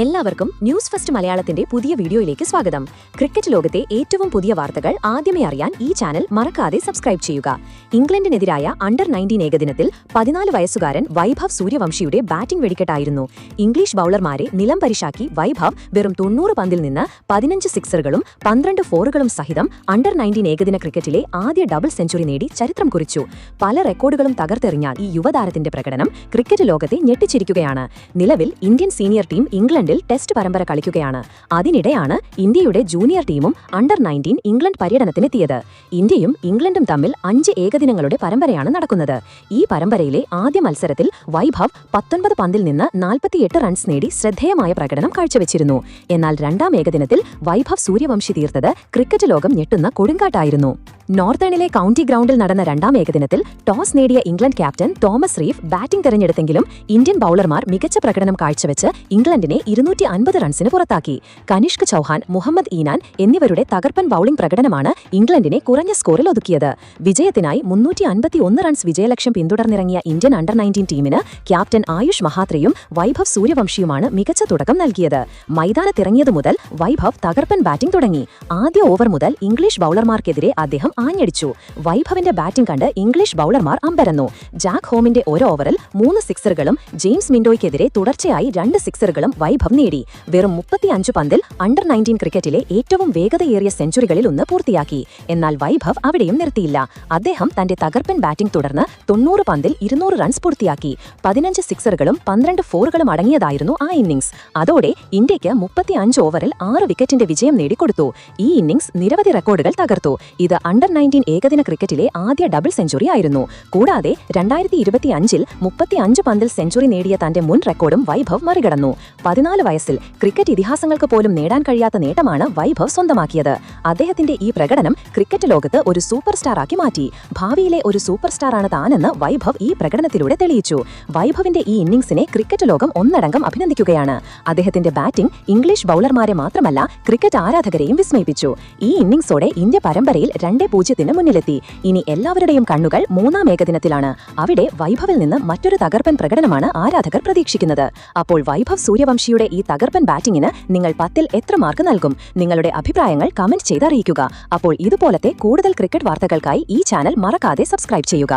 എല്ലാവർക്കും news first മലയാളത്തിന്റെ പുതിയ വീഡിയോയിലേക്ക് സ്വാഗതം. ക്രിക്കറ്റ് ലോകത്തെ ഏറ്റവും പുതിയ വാർത്തകൾ ആദ്യമേ അറിയാൻ ഈ ചാനൽ മറക്കാതെ സബ്സ്ക്രൈബ് ചെയ്യുക. ഇംഗ്ലണ്ടിനെതിരായ അണ്ടർ-19 ഏകദിനത്തിൽ 14 വയസ്സുകാരൻ വൈഭവ് സൂര്യവംശിയുടെ ബാറ്റിംഗ് വെടിക്കെട്ടായിരുന്നു. ഇംഗ്ലീഷ് ബൌളർമാരെ നിലം പരിശാക്കി വൈഭവ് വെറും 90 പന്തിൽ നിന്ന് 15 സിക്സറുകളും 12 ഫോറുകളും സഹിതം അണ്ടർ-19 ഏകദിന ക്രിക്കറ്റിലെ ആദ്യ ഡബിൾ സെഞ്ചുറി നേടി ചരിത്രം കുറിച്ചു. പല റെക്കോർഡുകളും തകർത്തെറിഞ്ഞ ഈ യുവതാരത്തിന്റെ പ്രകടനം ക്രിക്കറ്റ് ലോകത്തെ ഞെട്ടിച്ചിരിക്കുകയാണ്. നിലവിൽ ഇന്ത്യൻ സീനിയർ ടീം ഇംഗ്ലണ്ടിൽ ടെസ്റ്റ് പരമ്പര കളിക്കുകയാണ്. അതിനിടെയാണ് ഇന്ത്യയുടെ ജൂനിയർ ടീമും അണ്ടർ-19 ഇംഗ്ലണ്ട് പര്യടനത്തിനെത്തിയത്. ഇന്ത്യയും ഇംഗ്ലണ്ടും തമ്മിൽ 5 ഏകദിനങ്ങളുടെ പരമ്പരയാണ് നടക്കുന്നത്. ഈ പരമ്പരയിലെ ആദ്യ മത്സരത്തിൽ വൈഭവ് 19 പന്തിൽ നിന്ന് 48 റൺസ് നേടി ശ്രദ്ധേയമായ പ്രകടനം കാഴ്ചവെച്ചിരുന്നു. എന്നാൽ രണ്ടാം ഏകദിനത്തിൽ വൈഭവ് സൂര്യവംശി തീർത്തത് ക്രിക്കറ്റ് ലോകം ഞെട്ടുന്ന കൊടുങ്കാറ്റായിരുന്നു. നോർത്തേണിലെ കൗണ്ടി ഗ്രൗണ്ടിൽ നടന്ന രണ്ടാം ഏകദിനത്തിൽ ടോസ് നേടിയ England captain Thomas Reef batting തെരഞ്ഞെടുത്തെങ്കിലും ഇന്ത്യൻ ബൌളർമാർ മികച്ച പ്രകടനം കാഴ്ചവെച്ച് ഇംഗ്ലണ്ടിനെ 250 റൺസിന് പുറത്താക്കി. കനിഷ്ക് ചൌഹാൻ, മുഹമ്മദ് ഈനാൻ എന്നിവരുടെ തകർപ്പൻ ബൌളിംഗ് പ്രകടനമാണ് ഇംഗ്ലണ്ടിനെ കുറഞ്ഞ സ്കോറിൽ ഒതുക്കിയത്. വിജയത്തിനായി 351 റൺസ് വിജയലക്ഷ്യം പിന്തുടർന്നിറങ്ങിയ ഇന്ത്യൻ അണ്ടർ-19 ടീമിന് ക്യാപ്റ്റൻ ആയുഷ് മഹാത്രയും വൈഭവ് സൂര്യവംശിയുമാണ് മികച്ച തുടക്കം നൽകിയത്. മൈതാനത്തിറങ്ങിയതു മുതൽ വൈഭവ് തകർപ്പൻ ബാറ്റിംഗ് തുടങ്ങി. ആദ്യ ഓവർ മുതൽ ഇംഗ്ലീഷ് ബൌളർമാർക്കെതിരെ അദ്ദേഹം ആഞ്ഞടിച്ചു. വൈഭവിന്റെ ബാറ്റിംഗ് കണ്ട് ഇംഗ്ലീഷ് ബൌളർമാർ അമ്പരന്നു. ജാക്ക് ഹോമിന്റെ ഒരു ഓവറിൽ 3 സിക്സറുകളും ജെയിംസ് മിൻഡോയ്ക്കെതിരെ തുടർച്ചയായി 2 സിക്സറുകളും വൈഭവ് നേടി. വെറും 35 പന്തിൽ അണ്ടർ-19 ക്രിക്കറ്റിലെ ഏറ്റവും വേഗതയേറിയ സെഞ്ചുറികളിൽ ഒന്ന് പൂർത്തിയാക്കി. എന്നാൽ വൈഭവ് അവിടെയും നിർത്തിയില്ല. അദ്ദേഹം തന്റെ തകർപ്പൻ ബാറ്റിംഗ് തുടർന്ന് 90 പന്തിൽ 200 റൺസ് പൂർത്തിയാക്കി. 15 സിക്സറുകളും 12 ഫോറുകളും അടങ്ങിയതായിരുന്നു ആ ഇന്നിംഗ്സ്. അതോടെ ഇന്ത്യക്ക് 35 ഓവറിൽ 6 വിക്കറ്റിന്റെ വിജയം നേടിക്കൊടുത്തു. ഈ ഇന്നിംഗ്സ് നിരവധി റെക്കോർഡുകൾ തകർത്തു. ഇത് അണ്ടർ-19 ഏകദിന ക്രിക്കറ്റിലെ ആദ്യ ഡബിൾ സെഞ്ചുറി ആയിരുന്നു. കൂടാതെ 2025-ൽ 35 പന്തിൽ സെഞ്ചുറി നേടിയ തന്റെ മുൻ റെക്കോർഡും വൈഭവ് മറികടന്നു. 14 വയസ്സിൽ ക്രിക്കറ്റ് ഇതിഹാസങ്ങൾക്ക് പോലും നേടാൻ കഴിയാത്ത നേട്ടമാണ് വൈഭവ് സ്വന്തമാക്കിയത്. അദ്ദേഹത്തിന്റെ ഈ പ്രകടനം ക്രിക്കറ്റ് ലോകത്ത് ഒരു സൂപ്പർ സ്റ്റാറാക്കി മാറ്റി. ഭാവിയിലെ ഒരു സൂപ്പർ സ്റ്റാറാണ് താനെന്ന് വൈഭവ് ഈ പ്രകടനത്തിലൂടെ തെളിയിച്ചു. വൈഭവിന്റെ ഈ ഇന്നിംഗ്സിനെ ക്രിക്കറ്റ് ലോകം ഒന്നടങ്കം അഭിനന്ദിക്കുകയാണ്. അദ്ദേഹത്തിന്റെ ബാറ്റിംഗ് ഇംഗ്ലീഷ് ബൌളർമാരെ മാത്രമല്ല ക്രിക്കറ്റ് ആരാധകരെയും വിസ്മയിപ്പിച്ചു. ഈ ഇന്നിംഗ്സോടെ ഇന്ത്യ പരമ്പരയിൽ 2-0 മുന്നിലെത്തി. ഇനി എല്ലാവരുടെയും കണ്ണുകൾ മൂന്നാം ഏകദിനത്തിലാണ്. അവിടെ വൈഭവിൽ നിന്ന് മറ്റൊരു തകർപ്പൻ പ്രകടനമാണ് ആരാധകർ പ്രതീക്ഷിക്കുന്നത്. അപ്പോൾ വൈഭവ് സൂര്യവംശിയുടെ ഈ തകർപ്പൻ ബാറ്റിംഗിന് നിങ്ങൾ 10-ൽ എത്ര മാർക്ക് നൽകും? നിങ്ങളുടെ അഭിപ്രായങ്ങൾ കമന്റ് ചെയ്ത് അറിയിക്കുക. അപ്പോൾ ഇതുപോലത്തെ കൂടുതൽ ക്രിക്കറ്റ് വാർത്തകൾക്കായി ഈ ചാനൽ മറക്കാതെ സബ്സ്ക്രൈബ് ചെയ്യുക.